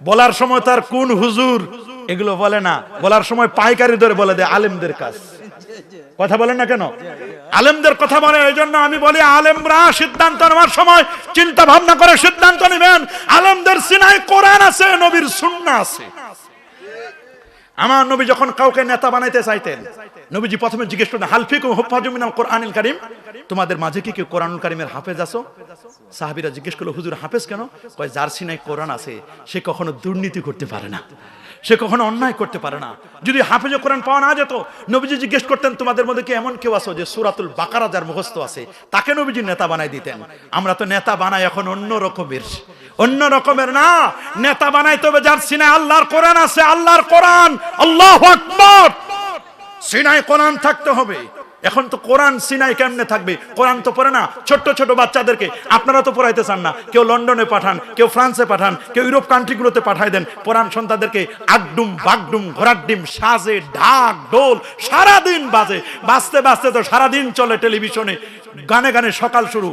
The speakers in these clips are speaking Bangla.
বলার সময় তার কোন হুজুর এগুলো বলে না, বলার সময় পাইকারি ধরে বলে দেয় আলেমদের কাজ। কথা বলেন না কেন? আলেমদের কথা বলে। এই জন্য আমি বলি আলেমরা সিদ্ধান্ত নেওয়ার সময় চিন্তা ভাবনা করে সিদ্ধান্ত নেবেন। আলেমদের সিনায় কোরআন আছে, নবীর সুন্নাহ আছে। আমার নবী যখন কাউকে নেতা বানাইতে চাইতেন, নবীজি প্রথমে জিজ্ঞেস করতেন হাল ফিকুম হুফাজুম মিনাল কোরআনিল কারীম, তোমাদের মাঝে কি কেউ কোরআনুল কারীমের হাফেজ আছো? সাহাবীরা জিজ্ঞেস করলো হুজুর হাফেজ কেন? কয় যার সিনায় কোরআন আছে সে কখনো দুর্নীতি করতে পারে না, সে কখনো অন্যায় করতে পারে না। যদি হাফেজে কোরআন পাওয়া না যেত, নবীজি জিজ্ঞেস করতেন তোমাদের মধ্যে কি এমন কেউ আছো যে সূরাতুল বাকারা যার মুখস্থ আছে, তাকে নবীজি নেতা বানাই দিতেন। আমরা তো নেতা বানাই এখন অন্য রকমের না, নেতা বানাইতে হবে যার সিনায় আল্লাহর কোরআন আছে। আল্লাহর কোরআন, আল্লাহু আকবার, সিনায় কোরআন থাকতে হবে। এখন তো কোরআন সিনায় কেমনে থাকবে? কোরআন তো পড়ে না ছোট্ট ছোট বাচ্চাদেরকে। আপনারা তো পড়াইতে চান না, কেউ লন্ডনে পাঠান, কেউ ফ্রান্সে পাঠান, কেউ ইউরোপ কান্ট্রিগুলোতে পাঠাই দেন। কোরআন সন্তানদেরকে আগডুম বাগডুম ঘোড়ার ডিম সাজে, ঢাক ঢোল সারাদিন বাজে, বাজতে বাজতে তো সারাদিন চলে টেলিভিশনে, গানে গানে সকাল শুরু।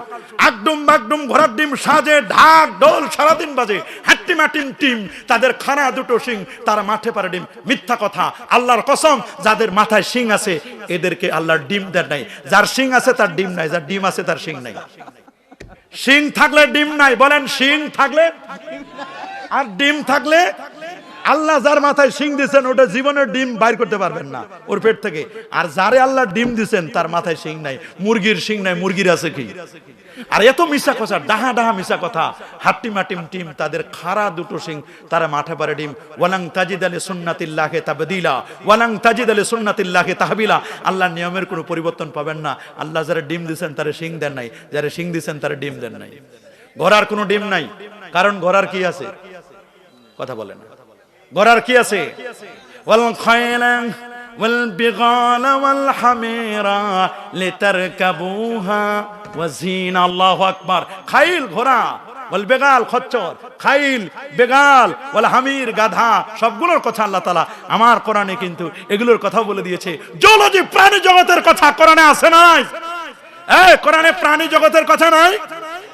আগডুম বাগডুম ঘোড়ার ডিম সাজে, ঢাক ঢোল সারাদিন বাজে, হাট্টিমাটিম টিম, তাদের খানা দুটো শিং, তারা মাঠে পারে ডিম। মিথ্যা কথা, আল্লাহর কসম, যাদের মাথায় শিং আছে এদেরকে আল্লাহর ডিম দেন নাই। যার শিং আছে তার ডিম নাই, যার ডিম আছে তার শিং নাই। শিং থাকলে ডিম নাই, বলেন শিং থাকলে আর ডিম থাকলে। আল্লাহ যার মাথায় শিং দিয়েছেন ওটা জীবনের ডিম বাইর করতে পারবেন না ওর পেট থেকে। আর যারে আল্লাহ ডিম দিয়েছেন তার মাথায় শিং নাই। মুরগির শিং নাই, মুরগির আছে কি? আর এত মিশা কথা, ডাহা ডাহা মিশা কথা। হাট্টিমাটিম টিম, তাদের খাড়া দুটো শিং, তারা মাঠে পারে ডিম। ওয়ালাং তাজিদ আলি সুন্নাতিল্লাহি তাবদীলা ওয়ালাং তাজিদ আলি সুন্নাতিল্লাহি তাহবিলা। আল্লাহর নিয়মের কোনো পরিবর্তন পাবেন না। আল্লাহ যারা ডিম দিয়েছেন তারা শিং দেন নাই, যারা শিং দিয়েছেন তারা ডিম দেন নাই। ঘোড়ার কোনো ডিম নাই, কারণ ঘোড়ার কি আছে? কথা বলেন, ঘোড়ার কি আছে? ওয়াল খায়লা ওয়াল বিগালা ওয়াল হামিরা লিতারকাবুহা ওয়া জিনা। আল্লাহু আকবার। খাইল ঘোড়া, ওয়াল বেগাল খচ্চর, খাইল বেগাল, ওয়াল হামির গাধা, সবগুলোর কথা আল্লাহ তাআলা আমার কোরআনে কিন্তু এগুলোর কথা বলে দিয়েছে। জলজি প্রাণী জগতের কথা কোরআনে আছে নাই? এই কোরআনে প্রাণী জগতের কথা নাই?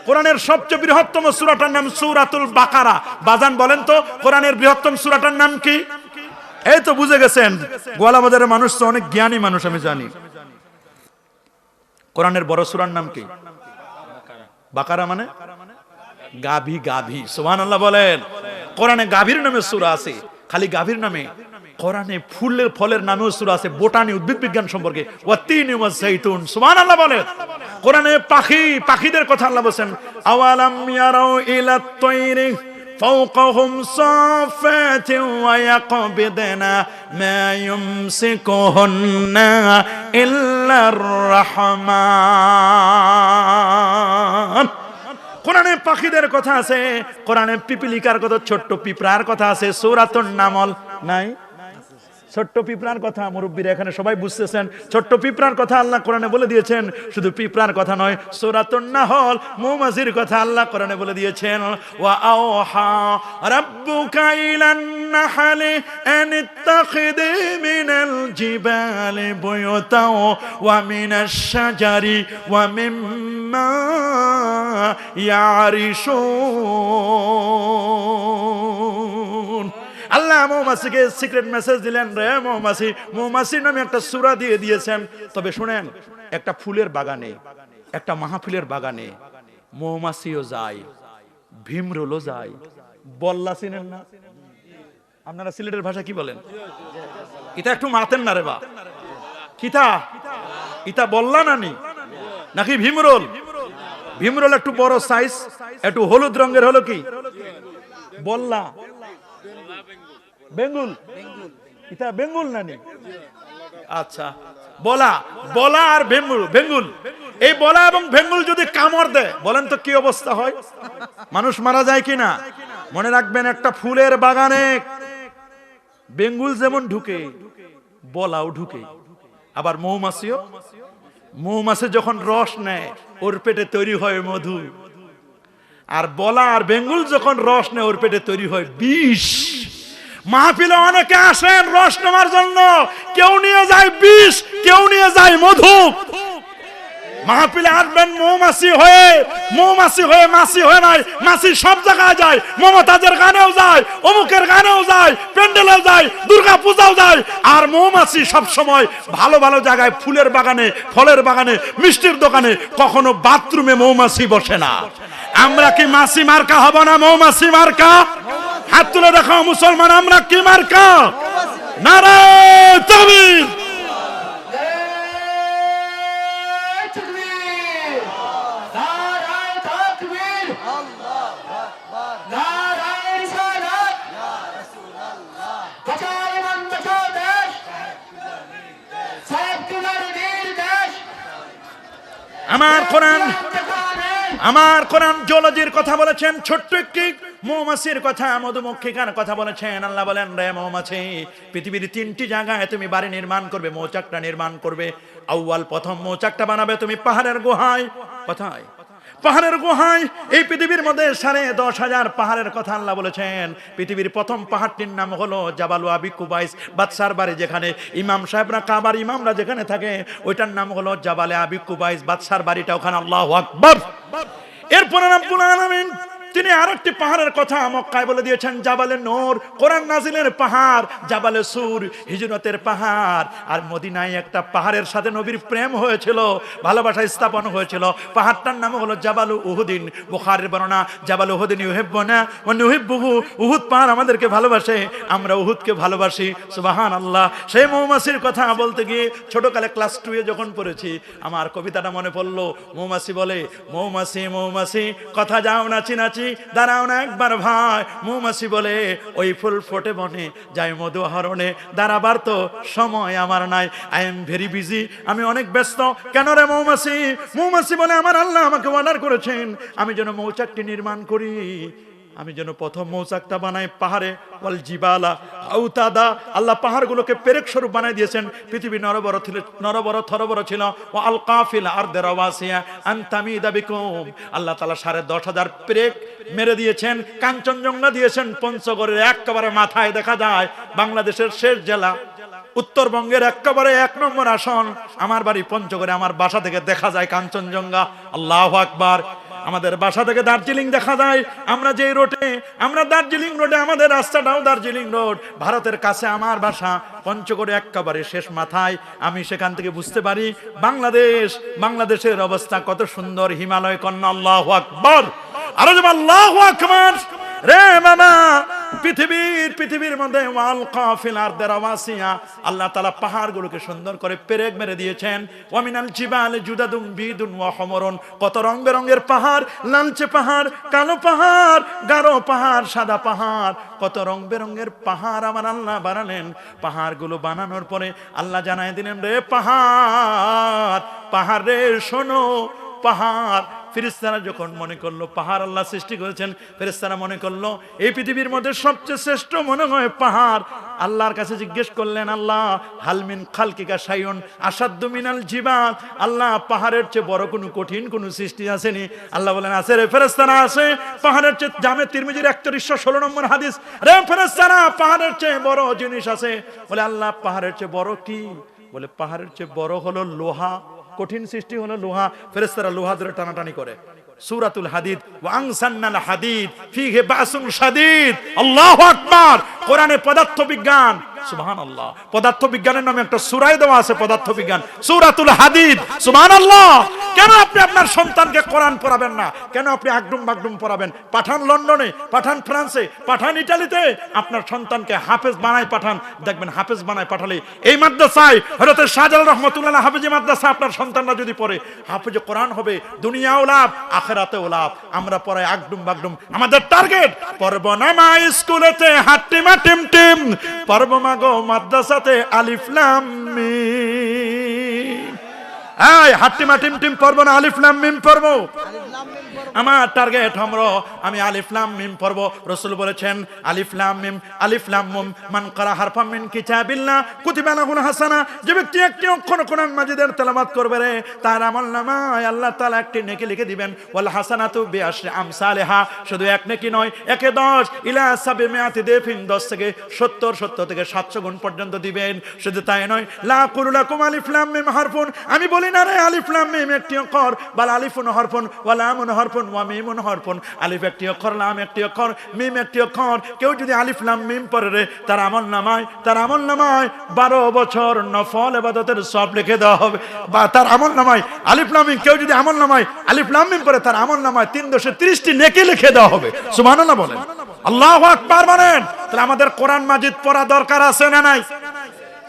কোরআনের সবচেয়ে বৃহত্তম সূরাটার নাম সূরাতুল বাকারা। বাজান বলেন তো কোরআনের বৃহত্তম সূরাটার নাম কি? এই তো বুঝে গেছেন, গোয়ালাবাজারের মানুষ তো অনেক জ্ঞানী মানুষ, আমি জানি। কোরআনের বড় সূরার নাম কি? বাকারা মানে গাভী। গাভী, সুবহানাল্লাহ বলেন। কোরআনে গাভীর নামে সূরা আছে, খালি গাভীর নামে। কোরআনে ফুলের ফলের নামেও সূরা আছে, বোটানি উদ্ভিদ বিজ্ঞান সম্পর্কে। ওয়াতিন ওয়াজ যাইতুন, সুবহানাল্লাহ বলেন। কোরআনে পাখিদের কথা আল্লাহ বলেন, আওয়ালাম ইয়ারাউ ইলাত তায়রি ফাওকাহুম সাফাতিন ওয়া ইয়াকবিদনা মা ইউমসিকুহুন্না ইল্লার রাহমান। কোরআনে পাখিদের কথা আছে, কোরআনে পিপিলিকার কথা, ছোট্ট পিঁপড়ার কথা আছে। সূরাতুন নামল নাই? ছোট্ট পিঁপড়ার কথা মুরব্বীরা এখানে সবাই বুঝতেছেন। ছোট্ট পিঁপড়ার কথা আল্লাহ কোরআনে বলে দিয়েছেন। শুধু পিঁপড়ার কথা নয়, সূরাতুন নাহল মৌমাছির কথা আল্লাহ কোরআনে বলে দিয়েছেন। ওয়া আওহা রাব্বুকা ইলান নাহলি আন ইত্তাখিযি মিনাল জিবালি বুয়ুতাও ওয়া মিনাশ শাজারি ওয়া মিম্মা ইয়ারিশুন। আল্লাহ মৌমাছিকে সিক্রেট মেসেজ দিলেন, রে মৌমাছি, মৌমাছির নামে একটা সূরা দিয়ে দিয়েছেন। তবে শুনেন, একটা ফুলের বাগানে, একটা মাহফিলের বাগানে মৌমাছিও যায়, ভীমরুলও যায়। বল্লা চিনেন না? আপনারা সিলেটের ভাষা কি বলেন? এটা একটু মাতেন না রে বা, কিতা ইতা বল্লা নানি নাকি ভীমরুল? ভীমরুল একটু বড় সাইজ, একটু হলুদ রঙের, হলো কি বল্লা? বেঙ্গুল, এটা বেঙ্গুল নানি। আচ্ছা, বলা আর বেঙ্গুল, এই বলা এবং বেঙ্গুল যদি কামড় দেয়, বলেন তো কি অবস্থা হয়? মানুষ মারা যায় কিনা? মনে রাখবেন, একটা ফুলের বাগানে বেঙ্গুল যেমন ঢুকে, বলাও ঢুকে। আবার মৌমাছিও, মৌমাছি যখন রস নেয় ওর পেটে তৈরি হয় মধু। আর বলা আর বেঙ্গুল যখন রস নেয় ওর পেটে তৈরি হয় বিষ। মাহফিলে অনেকে আসেন রস নেওয়ার জন্য, কেউ নিয়ে যায় বিষ, কেউ নিয়ে যায় মধু। মাহফিলে আসবেন মৌমাছি হয়ে, মৌমাছি হয়ে মাছি হয়ে নাই, মাছি সব জায়গায় যায়, মমতাজের গানেও যায়, অমুকের গানেও যায়, প্যান্ডেলেও যায়, দুর্গা পূজাও যায়। আর মৌমাছি সব সময় ভালো ভালো জায়গায়, ফুলের বাগানে, ফলের বাগানে, মিষ্টির দোকানে, কখনো বাথরুমে মৌমাছি বসে না। আমরা কি মাছি মার্কা হব না মৌমাছি মার্কা? হাত তুলে দেখাও মুসলমান, আমরা কি মার্কা? নারায়ে তাকবীর। আমার কোরআন জুওলজির কথা বলেছেন, ছোট্ট একটি মৌমাছির কথা, মধুমক্ষিকার কথা বলেছেন। আল্লাহ বলেন, রে মৌমাছি, পৃথিবীর 3টি জায়গায় তুমি বাড়ি নির্মাণ করবে, মৌচাকটা নির্মাণ করবে। আউয়াল, প্রথম মৌচাকটা বানাবে তুমি পাহাড়ের গুহায়। কোথায়? পাহাড়ের গুহায়। এই পৃথিবীর মধ্যে 10,500 পাহাড়ের কথা আল্লাহ বলেছেন। পৃথিবীর প্রথম পাহাড়টির নাম হলো জাবালু আবি কুবাইস, বাদশার বাড়ি যেখানে ইমাম সাহেবরা, কাবার ইমামরা যেখানে থাকে, ওইটার নাম হলো জাবালে আবি কুবাইস, বাদশার বাড়িটা ওখানে। আল্লাহু আকবার। এরপর রব্বুল আলামিন তিনি আরেকটি পাহাড়ের কথা মক্কায় বলে দিয়েছেন, জাবালে নূর, কোরআন নাজিলের পাহাড়, জাবালে সুর, হিজরতের পাহাড়। আর মদিনায় একটা পাহাড়ের সাথে নবীর প্রেম হয়েছিল, ভালোবাসা স্থাপন হয়েছিল। পাহাড়টার নাম হলো জাবালু উহুদিন। বুখারীর বর্ণনা, জাবালু উহুদিন ইউহিব্বুনা ওয়া নুহিব্বুহু, উহুদ পাহাড় আমাদেরকে ভালোবাসে, আমরা উহুদকে ভালোবাসি। সুবহানাল্লাহ। সেই মৌমাছির কথা বলতে গিয়ে ছোটকালে ক্লাস 2 যখন পড়েছি, আমার কবিতাটা মনে পড়লো। মৌমাছি বলে, মৌমাছি মৌমাছি কথা যাও নাচি নাচি, দাঁড়াও না একবার ভাই। মৌমাছি বলে, ওই ফুল ফোটে বনে, যাই মধু হরণে, দাঁড়াবার তো সময় আমার নাই, আই এম ভেরি বিজি, আমি অনেক ব্যস্ত। কেন রে মৌমাছি? মৌমাছি বলে, আমার আল্লাহ আমাকে অর্ডার করেছেন আমি যেন মৌচাকটি নির্মাণ করি, আমি যেন প্রথম মৌচাকটা বানাই পাহাড়ে। ওয়াল জিবালা আউতাদা, আল্লাহ পাহাড়গুলোকে পেরেক স্বরূপ বানাই দিয়েছেন। পৃথিবী নরবর থরবর ছিল। ও আল কাফিল আরদে রাওয়াসিয়া আন তামিদা বিকুম, আল্লাহ তাআলা 10,500 পেরেক মেরে দিয়েছেন। কাঞ্চনজঙ্ঘা দিয়েছেন পঞ্চগড়ের একেবারে মাথায় দেখা যায়। বাংলাদেশের শেষ জেলা, উত্তরবঙ্গের একেবারে 1 নম্বর আসন, আমার বাড়ি পঞ্চগড়ে, আমার বাসা থেকে দেখা যায় কাঞ্চনজঙ্ঘা। আল্লাহু আকবার। আমাদের বাসা থেকে দার্জিলিং দেখা যায়। আমরা যে রোডে, আমরা দার্জিলিং রোডে, আমাদের রাস্তাটাও দার্জিলিং রোড। ভারতের কাছে আমার বাসা, পঞ্চগড়ে একেবারে শেষ মাথায়। আমি সেখান থেকে বুঝতে পারি বাংলাদেশের অবস্থা কত সুন্দর। হিমালয় কন্যা। আল্লাহু আকবার। আরো যে আল্লাহু আকবার। রে বাবা, পৃথিবীর মধ্যে ওয়াল কাফিল আরদে রাওয়াসিয়া, আল্লাহ তাআলা পাহাড়গুলোকে সুন্দর করে পেরেক মেরে দিয়েছেন। ওয়া মিনাল জিবালি জুদাদুন বিদুন ওয়া হুমরুন, কত রং বেরঙের পাহাড়, লালচে পাহাড়, কালো পাহাড়, গাঢ় পাহাড়, সাদা পাহাড়, কত রং বেরঙের পাহাড় আমার আল্লাহ বানালেন। পাহাড়গুলো বানানোর পরে আল্লাহ জানায় দিলেন, রে পাহাড় রে শোনো। পাহাড়, ফেরেশতারা যখন মনে করলো পাহাড় আল্লাহ সৃষ্টি করেছেন, ফেরেশতারা মনে করলো এই পৃথিবীর মধ্যে সবচেয়ে শ্রেষ্ঠ মনে হয় পাহাড়। আল্লাহর কাছে জিজ্ঞেস করলেন, আল্লাহ হাল মিন খালকিকা শাইউন আসাদ্দু মিনাল জিবাল, আল্লাহ পাহাড়ের চেয়ে বড় কোনো কঠিন কোনো সৃষ্টি আসেনি? আল্লাহ বলেন, আছে রে ফেরেশতারা, আছে। পাহাড়ের চেয়ে, জামে তিরমিজির 4116 নম্বর হাদিস, রে ফেরেশতারা, পাহাড়ের চেয়ে বড় জিনিস আছে। বলে, আল্লাহ পাহাড়ের চেয়ে বড় কি? বলে, পাহাড়ের চেয়ে বড় হলো লোহা, কঠিন সৃষ্টি হলো লোহা। ফেরেশতারা লোহা ধরে টানাটানি করে। সূরাতুল হাদিদ, ওয়া আনসালনাল হাদিদ ফীহি বাসুন শাদীদ। আল্লাহু আকবার। কোরআনে পদার্থবিজ্ঞান, সুবহানাল্লাহ, পদার্থবিজ্ঞানের নামে একটা সূরাই দেওয়া আছে, পদার্থবিজ্ঞান, সূরাতুল হাদিদ। সুবহানাল্লাহ। কেন আপনি আপনার সন্তানকে কোরআন পড়াবেন না? কেন আপনি আগডুম বাগডুম পড়াবেন? পাঠান লন্ডনে, পাঠান ফ্রান্সে, পাঠান ইতালিতে, আপনার সন্তানকে হাফেজ বানায় পাঠান। দেখবেন হাফেজ বানায় পাঠালে এই মাদ্রাসায় হযরত শাহজালাল রাহমাতুল্লাহ হাফেজি মাদ্রাসা আপনার সন্তানরা যদি পড়ে, হাফেজে কোরআন হবে, দুনিয়াও লাভ, আখিরাতেও লাভ। আমরা পড়াই আগডুম বাগডুম। আমাদের টার্গেট, পড়ব না মা স্কুলেতে হাট্টিমা টিম টিম, পড়ব মা গো মাদ্রাসাতে আলিফ লাম মিম। এই হাট্টিমা টিম টিম পড়ব না, আলিফ লাম মিম পড়ব। আমার টার্গেট হলো আমি আলিফ লাম মিম পড়ব। রাসূল বলেছেন আলিফ লাম মিম মান ক্বারা হারফাম মিন কিতাবিল্লাহ কুতিবা লাহুল হাসানা। যে ব্যক্তি একটি অক্ষর কোরআন মাজিদের তেলাওয়াত করবে রে, তার আমলনামায় আল্লাহ তাআলা একটি নেকি লিখে দিবেন। ওয়াল হাসানাতু বিআশরি আমসালিহা, শুধু এক নেকি নয়, একে 10 ইলা 700 দেফিন, 10 থেকে 70 থেকে 700 গুণ পর্যন্ত দিবেন। শুধু তাই নয়, লা কুলু লাকুম আলিফ লাম মিম হারফুন, আমি বলি না রে আলিফ লাম মিম একটি অক্ষর, বাল আলিফুন হরফুন ওয়া লামুন হরফুন ওয়া মিমুন হরফুন। আলিফ একটি অক্ষর, লাম একটি অক্ষর, মিম একটি অক্ষর। কেউ যদি আলিফ লাম মিম পড়ে রে, তার আমলনামায় 12 বছর নফল ইবাদতের সওয়াব লিখে দেওয়া হবে। বা তার আমলনামায় আলিফ লাম মিম, কেউ যদি আমলনামায় আলিফ লাম মিম পড়ে, তার আমলনামায় 330টি নেকি লিখে দেওয়া হবে। সুবহানাল্লাহ বলেন, আল্লাহু আকবার বলেন। তাহলে আমাদের কোরআন মাজিদ পড়া দরকার আছে না নাই?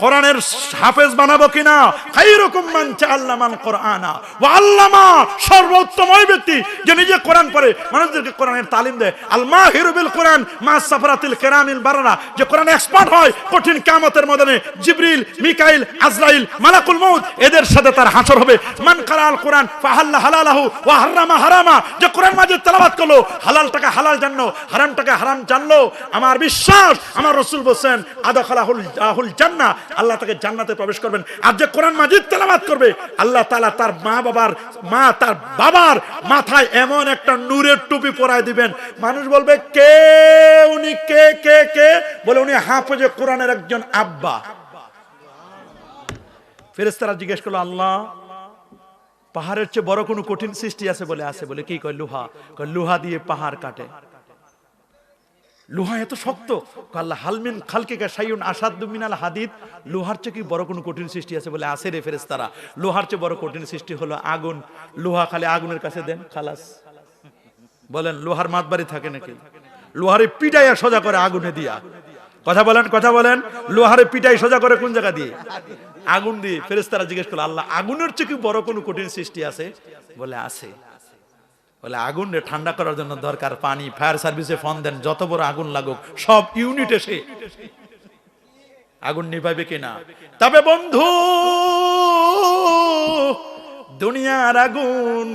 কোরআনের হাফেজ বানাবো কিনা? খায়রুকুম মান তাআল্লামাল কুরআনা ওয়া আল্লামা, সর্বোত্তম ওই ব্যক্তি যে নিজে কোরআন পড়ে মানুষদেরকে কোরআনের তালিম দেয়। আল মাহিরু বিল কোরআন মা সাফরাতিল কিরামিল বারারা, যে কোরআন এক্সপার্ট হয় কঠিন কিয়ামতের ময়দানে জিবরিল, মিকাইল, আজরাইল, মালাকুল মউত এদের সাথে তার হাসর হবে। মান কারাল কোরআন ফাহাল্লা হালালাহু ওয়া হারামা হারামা, যে কোরআন মাজিদ তেলাওয়াত করলো হালালটাকে হালাল জানলো, হারামটাকে হারাম জানলো, আমার বিশ্বাস আমার রাসূল বলেন আদখালাহুল জান্নাহ, আল্লাহ তাকে জান্নাতে প্রবেশ করবেন। আর যে কোরআন মাজিদ তেলাওয়াত করবে, আল্লাহ তাআলা তার তার বাবার মাথায় এমন একটা নূরের টুপি পরায় দিবেন। মানুষ বলবে কে উনি, কে কে কে? বলে উনি হাফেজে কোরআনের একজন আব্বা। ফেরেশতারা জিজ্ঞেস করলো, আল্লাহ পাহাড়ের চেয়ে বড় কোনো কঠিন সৃষ্টি আছে? বলে আছে। বলে কি? কয় লোহা। কয় লোহা দিয়ে পাহাড় কাটে? লোহা এত শক্ত? আল্লাহ হালমিন খালকিকা শাইউন আসাদ্দু মিনাল হাদিদ, লোহার চেয়ে কি বড় কোনো কঠিন সৃষ্টি আছে? বলে আছে রে ফেরেশতারা। লোহার চেয়ে বড় কঠিন সৃষ্টি হলো আগুন। লোহা খালি আগুনের কাছে দেন, খালাস। বলেন লোহার মাতবাড়ি থাকে নাকি? লোহারে পিটাইয়া সোজা করে আগুনে দিয়া। কথা বলেন লোহারে পিটাই সোজা করে কোন জায়গা দিয়ে? আগুন দিয়ে। ফেরেশতারা জিজ্ঞেস করলো, আল্লাহ আগুনের চেয়ে কি বড় কোনো কঠিন সৃষ্টি আছে? বলে আছে। বলে আগুন ঠান্ডা করার জন্য দরকার পানি। ফায়ার সার্ভিসে ফোন দেন, যত বড় আগুন লাগুক সব ইউনিট এসে আগুন নিভাবে কিনা। তবে বন্ধু, দুনিয়ার আগুন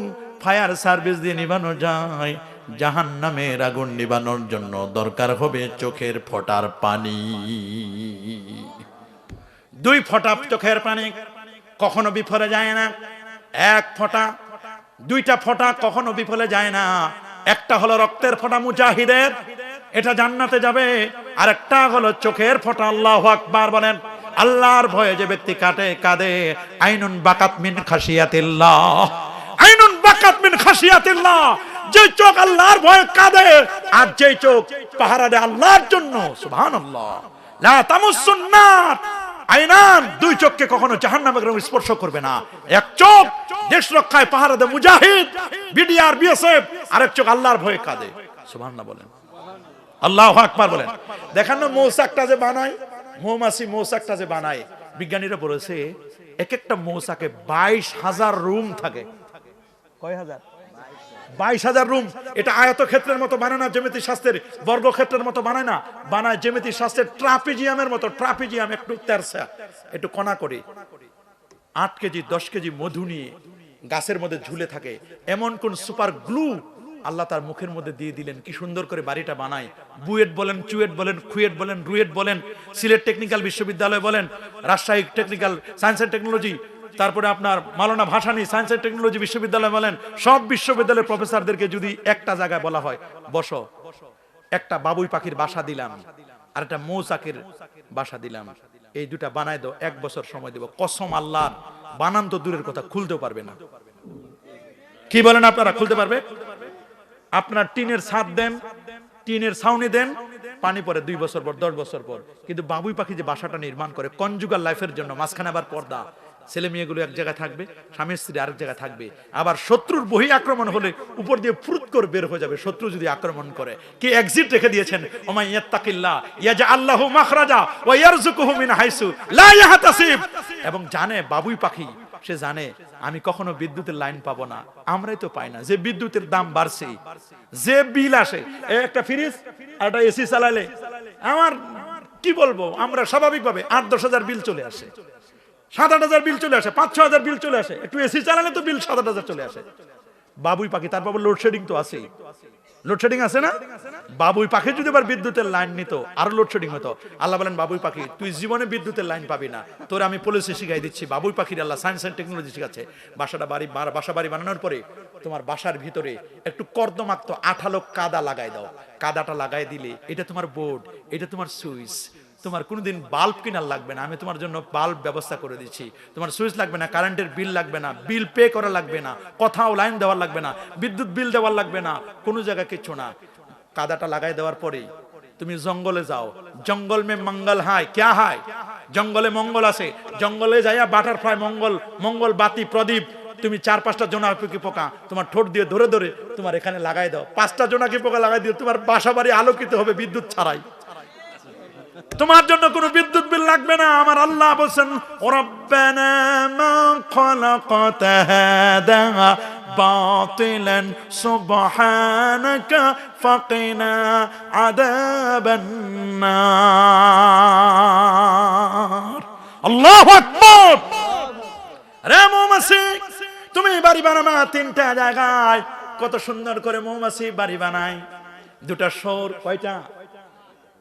ফায়ার সার্ভিস দিয়ে নিভানো যায়, জাহান্নামের আগুন নিভানোর জন্য দরকার হবে চোখের ফোঁটার পানি। 2 ফোঁটা চোখের পানি কখনো বিফলে যায় না। 1 ফোঁটা, 2টা ফোঁটা কখনো বিফলে যায় না। একটা হলো রক্তের ফোঁটা মুজাহিদের, এটা জান্নাতে যাবে। আর একটা হলো চোখের ফোঁটা। আল্লাহু আকবার বলেন। আল্লাহর ভয়ে যে ব্যক্তি কাঁদে, আইনুন বাকাত মিন খাশিয়াতিল্লাহ, আইনুন বাকাত মিন খাশিয়াতিল্লাহ, যে চোখ আল্লাহর ভয়ে কাঁদে আর যে চোখ পাহারা দেয় আল্লাহর জন্য। সুবহানাল্লাহ। লা তামুসুন নার আইনান, 2 চোখকে কখনো জাহান্নামের আগুন স্পর্শ করবে না। এক চোখ দেশ রক্ষায় পাহারা দেয় মুজাহিদ, বিডিআর, বিএসএফ, আরেক চোখ আল্লাহর ভয়ে কাঁদে। সুবহানাল্লাহ বলেন, আল্লাহু আকবার বলেন। দেখেন না মৌচাকটা যে বানায়, মৌমাছি মৌচাকটা যে বানায়, বিজ্ঞানীরা বলেছে এক একটা মৌচাকে 22,000 রুম থাকে। কয় হাজার? 22,000 রুম। এটা আয়তক্ষেত্রের মতো বানায় না, জ্যামিতি শাস্ত্রের বর্গক্ষেত্রের মতো বানায় না, বানায় জ্যামিতি শাস্ত্রের ট্রাপিজিয়ামের মতো। ট্রাপিজিয়াম একটু তেরসা, একটু কণা করে 8 কেজি 10 কেজি মধু নিয়ে গাছের মধ্যে ঝুলে থাকে। এমন কোন সুপার গ্লু আল্লাহ তার মুখের মধ্যে দিয়ে দিলেন, কি সুন্দর করে বাড়িটা বানায়। বুয়েট বলেন, চুয়েট বলেন, খুয়েট বলেন, রুয়েট বলেন, সিলেট টেকনিক্যাল বিশ্ববিদ্যালয় বলেন, Rajshahi technical science and technology, তারপরে আপনার Maulana Bhasani science and technology বিশ্ববিদ্যালয় বলেন, সব বিশ্ববিদ্যালয়ের প্রফেসরদেরকে যদি একটা জায়গায় বলা হয় বসো, একটা বাবুই পাখির বাসা দিলাম আর একটা মৌচাকের বাসা দিলাম, এই 2টা বানায় দাও, 1 বছর সময় দেব, কসম আল্লাহর, বানান তো দূরের কথা, খুলতেও পারবে না। কি বলেন আপনারা? খুলতে পারবে? আপনার টিনের ছাদ দেন, টিনের ছাউনি দেন, পানি পরে 2 বছর পর, 10 বছর পর। কিন্তু বাবুই পাখি যে বাসাটা নির্মাণ করে কনজুগাল লাইফের জন্য, মাঝখানে আবার পর্দা, ছেলে মেয়েগুলো এক জায়গায় থাকবে, স্বামী স্ত্রী আরেক জায়গায় থাকবে। আবার শত্রুর বহি আক্রমণ হলে উপর দিয়ে ফুরুত করে বের হয়ে যাবে শত্রু যদি আক্রমণ করে। কি এক্সিট রেখে দিয়েছেন, ওমাই ইয়াত্তাকিল্লাহ ইয়াজআল্লাহু মাখরাজা ওয়া ইয়ারযুকুহু মিন হাইসু লা ইয়াহতাসিব। এবং জানে বাবুই পাখি, সে জানে আমি কখনো বিদ্যুতের লাইন পাবো না, আমরাই তো পাই না। যে বিদ্যুতের দাম বাড়ছে, যে বিল আসে, একটা ফ্রিজ আর একটা এসি চালালে আমার কি বলবো, আমরা স্বাভাবিকভাবে 8-10 হাজার বিল চলে আসে, 7-8 হাজার বিল চলে আসে, 5-6 হাজার বিল চলে আসে। একটু এসি চালালে তো বিল 7-8 হাজার চলে আসে। বাবুই পাখি, তারপর লোডশেডিং তো আছেই, লোডশেডিং আছে না? বাবুই পাখি যদি আবার বিদ্যুতের লাইন নিত আরো লোডশেডিং হতো। আল্লাহ বলেন বাবুই পাখি তুই জীবনে বিদ্যুতের লাইন পাবি না, তোর আমি পলিসি শিখাই দিচ্ছি। বাবুই পাখির আল্লাহ সায়েন্স এন্ড টেকনোলজি শিখাচ্ছে। বাসা বাড়ি বানানোর পরে তোমার বাসার ভিতরে একটু কর্দমাক্ত আঠালো কাদা লাগাই দাও। কাদাটা লাগাই দিলে এটা তোমার বোর্ড, এটা তোমার সুইচ, তোমার কোনোদিন বাল্ব কেনার লাগবে না, আমি তোমার জন্য বাল্ব ব্যবস্থা করে দিচ্ছি। তোমার সুইচ লাগবে না, কারেন্টের বিল লাগবে না, বিল পে করা লাগবে না, কোথাও লাইন দেওয়ার লাগবে না, বিদ্যুৎ বিল দেওয়ার লাগবে না, কোনো জায়গা কিচ্ছু না। কাদাটা লাগাই দেওয়ার পরেই তুমি জঙ্গলে যাও, জঙ্গল মে মঙ্গল হায় ক্যা হায়, জঙ্গলে মঙ্গল আছে, জঙ্গলে যাইয়া বাটারফ্লাই মঙ্গল বাতি প্রদীপ তুমি 4-5টা জোনাকি পোকা তোমার ঠোঁট দিয়ে ধরে ধরে তোমার এখানে লাগাই দাও। 5টা জোনাকি পোকা লাগাই দিও, তোমার বাসা বাড়ি আলোকিত হবে বিদ্যুৎ ছাড়াই। তোমার জন্য কোনো বিদ্যুৎ বিল লাগবে না। আমার আল্লাহ বলেন রব্বানা মা খালাকতা হাদা বাতিলান সুবহানাকা ফাকিনা আযাবান নার। আল্লাহু আকবার। রে মৌমাছি তুমি বাড়ি বানাবা 3টা জায়গায়, কত সুন্দর করে মৌমাছি বাড়ি বানায়। 2টা সর, কয়টা?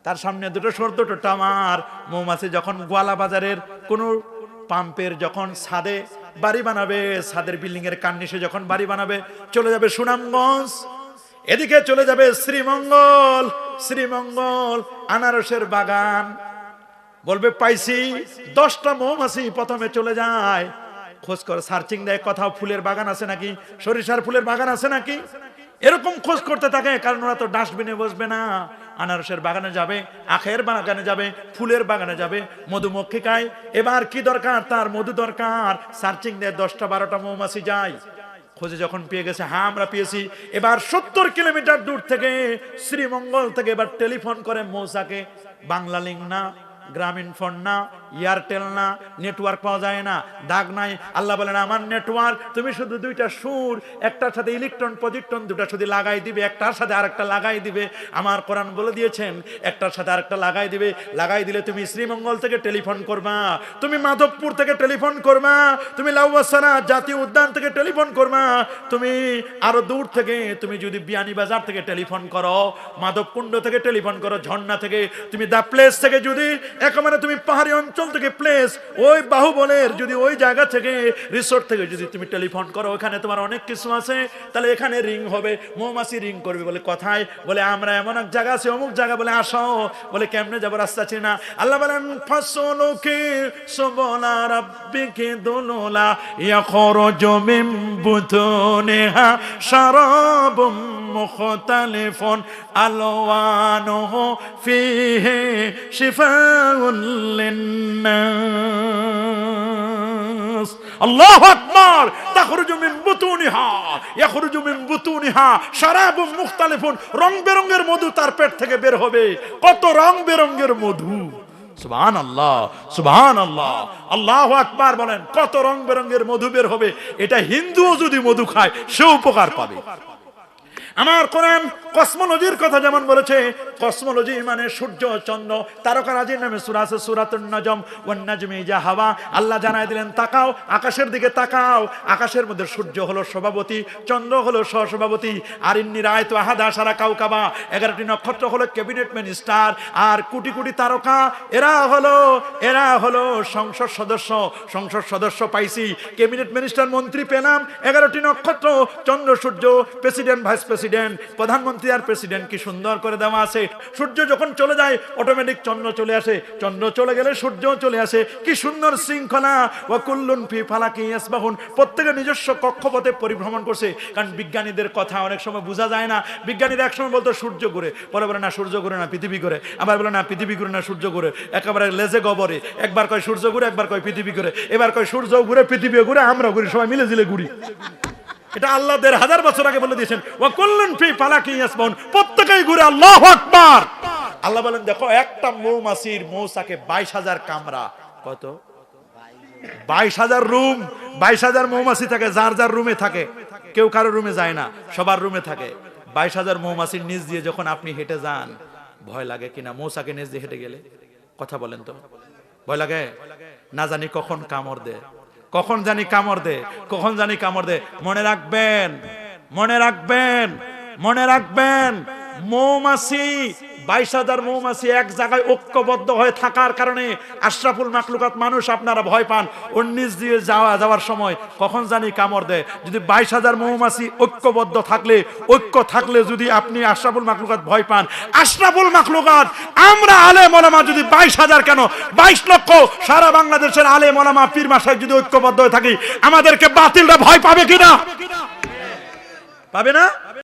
তার সামনে 2টো সর, 2টো টামার। মৌমাছি যখন গোয়ালা বাজারের কোন পাম্পের যখন ছাদে বাড়ি বানাবে, ছাদের বিল্ডিং এর কার্নিশে যখন বাড়ি বানাবে, চলে যাবে সুনামগঞ্জ, এদিকে চলে যাবে শ্রীমঙ্গল, শ্রীমঙ্গল আনারসের বাগান, বলবে পাইছি। 10টা মৌমাছি প্রথমে চলে যায়, খোঁজ করে সার্চিং দেয় কোথাও ফুলের বাগান আছে নাকি, সরিষার ফুলের বাগান আছে নাকি, এরকম খোঁজ করতে থাকে। কারণ ওরা তো ডাস্টবিনে বসবে না, আনারসের বাগানে যাবে, আখের বাগানে যাবে, ফুলের বাগানে যাবে, মধুমক্ষী খায়। এবার কি দরকার, তার মধু দরকার। সার্চিং দেয়, 10টা-12টা মৌমাছি যায়, খোঁজে যখন পেয়ে গেছে, হ্যাঁ আমরা পেয়েছি। এবার 70 কিলোমিটার দূর থেকে শ্রীমঙ্গল থেকে এবার টেলিফোন করে মৌসাকে। বাংলা লিঙ্ক না, গ্রামীণ ফোন না, এয়ারটেল না, নেটওয়ার্ক পাওয়া যায় না, দাগ নাই। আল্লাহ বলেন আমার নেটওয়ার্ক, তুমি শুধু 2টা সুর, একটার সাথে ইলেকট্রন পজিট্রন 2টা শুধু লাগাই দিবে, একটার সাথে আরেকটা লাগাই দিবে। আমার কোরআন বলে দিয়েছেন একটার সাথে আরেকটা লাগাই দিবে। লাগাই দিলে তুমি শ্রীমঙ্গল থেকে টেলিফোন করবা, তুমি মাধবপুর থেকে টেলিফোন করবা, তুমি লাউয়াসানা জাতীয় উদ্যান থেকে টেলিফোন করবা, তুমি আরো দূর থেকে তুমি যদি বিয়ানীবাজার থেকে টেলিফোন করো, মাধবকুণ্ড থেকে টেলিফোন করো, ঝর্ণা থেকে, তুমি দা প্লেস থেকে যদি একেবারে তুমি পাহাড়ি অঞ্চল থেকে প্লেস, ওই বাহুবলের যদি ওই জায়গা থেকে রিসোর্ট থেকে যদি তুমি টেলিফোন করো, ওখানে তোমার অনেক কিছু আছে, তাহলে এখানে রিং হবে। মৌমাছি রিং করবে, বলে কোথায়, বলে আমরা এমন এক জায়গা আছে, অমুক জায়গা, বলে আসো, বলে কেমনে যাবো, রাস্তা চিনি না। আল্লাহ বলেন ফাসলুকি সুবুলা রাব্বিকি দুলুলা ইয়াখরুজু মিন বুতুনিহা শারাবুম মুখতালিফুন আলওয়ানুহু ফীহি শিফাউন লিন্নাস। আল্লাহু আকবার। তাখরুজু মিন বুতুনিহা ইয়াখরুজু মিন বুতুনিহা শারাবুম মুখতালিফুন, রং বেরঙের মধু তার পেট থেকে বের হবে। কত রং বেরঙের মধু, সুবহানাল্লাহ, সুবহানাল্লাহ, আল্লাহু আকবার বলেন। কত রং বেরঙের মধু বের হবে, এটা হিন্দুও যদি মধু খায় সে উপকার পাবে। আমার কোরআন কসমোলজির কথা যেমন বলেছে, কসমোলজি মানে সূর্য চন্দ্র তারকারাজির নামে সূরা আছে, সূরাতুন নজম, ওয়ান নাজমি ইযা হাওয়া। আল্লাহ জানায় দিলেন তাকাও, আকাশের দিকে তাকাও, আকাশের মধ্যে সূর্য হলো সভাপতি, চন্দ্র হলো সহসভাপতি, আর ইন্নী রাআইতু আহাদা আশারা কাওকাবা, 11টি নক্ষত্র হলো ক্যাবিনেট মিনিস্টার, আর কোটি কোটি তারকা এরা হলো সংসদ সদস্য। সংসদ সদস্য পাইছি, ক্যাবিনেট মিনিস্টার মন্ত্রী পেলাম, 11টি নক্ষত্র, চন্দ্র সূর্য, প্রেসিডেন্ট ভাইস প্রেসিডেন্ট, প্রধানমন্ত্রী আর প্রেসিডেন্ট, কি সুন্দর করে দেওয়া আছে। সূর্য যখন চলে যায় অটোমেটিক চন্দ্র চলে আসে, চন্দ্র চলে গেলে সূর্য চলে আসে। কি সুন্দর শৃঙ্খলা। ওয়া কুল্লুন ফি ফালাকি ইয়াসবাহুন, প্রত্যেকে নিজস্ব কক্ষপথে পরিভ্রমণ করছে। কারণ বিজ্ঞানীদের কথা অনেক সময় বোঝা যায় না। বিজ্ঞানীরা একসময় বলতো সূর্য ঘুরে, পরে বলে না সূর্য ঘুরে না পৃথিবী ঘুরে, আবার বলে না পৃথিবী ঘুরে না সূর্য ঘুরে, একেবারে লেজে গবরে। একবার কয় সূর্য ঘুরে, একবার কয় পৃথিবী ঘুরে, এবার কয় সূর্য ঘুরে, পৃথিবী ঘুরে, আমরা ঘুরি, সবাই মিলে জিলে ঘুরি। এটা আল্লাহ 1000 বছর আগে বলে দিয়েছেন, ওয়া কুল্লুন ফি ফালাকি ইয়াসবাহুন, প্রত্যেকই ঘুরে। আল্লাহু আকবার। আল্লাহ বলেন দেখো একটা মৌমাছির মৌচাকে 22,000 কামরা, কত 22,000 রুম, 22,000 মৌমাছি থাকে, যার যার রুমে থাকে, কেউ কারো রুমে যায় না, সবার রুমে থাকে। 22,000 মৌমাছির নিচ দিয়ে যখন আপনি হেঁটে যান, ভয় লাগে কিনা মৌচাকে নিচ দিয়ে হেঁটে গেলে? কথা বলেন তো, ভয় লাগে না? জানি কখন কামড় দেয়, কখন জানি কামড় দে, কখন জানি কামড় দে। মনে রাখবেন মনে রাখবেন, মনে রাখবেন, মৌমাছি 22,000 মৌমাছি এক জায়গায় ঐক্যবদ্ধ হয়ে থাকার কারণে আশরাফুল মাখলুকাত মানুষ আপনারা ভয় পান। ওর নিচ দিয়ে যাওয়ার সময় কখন জানি কামড় দেয়। যদি 22,000 মৌমাছি ঐক্যবদ্ধ থাকলে, ঐক্য থাকলে যদি আপনি আশরাফুল মাখলুকাত ভয় পান, আশরাফুল মাখলুকাত আমরা আলেম ওলামা যদি 22,000 কেন 22 লক্ষ সারা বাংলাদেশের আলেম ওলামা পীর মাশায়েখ যদি ঐক্যবদ্ধ হয়ে থাকি, আমাদেরকে বাতিলরা ভয় পাবে কিনা? পাবে না?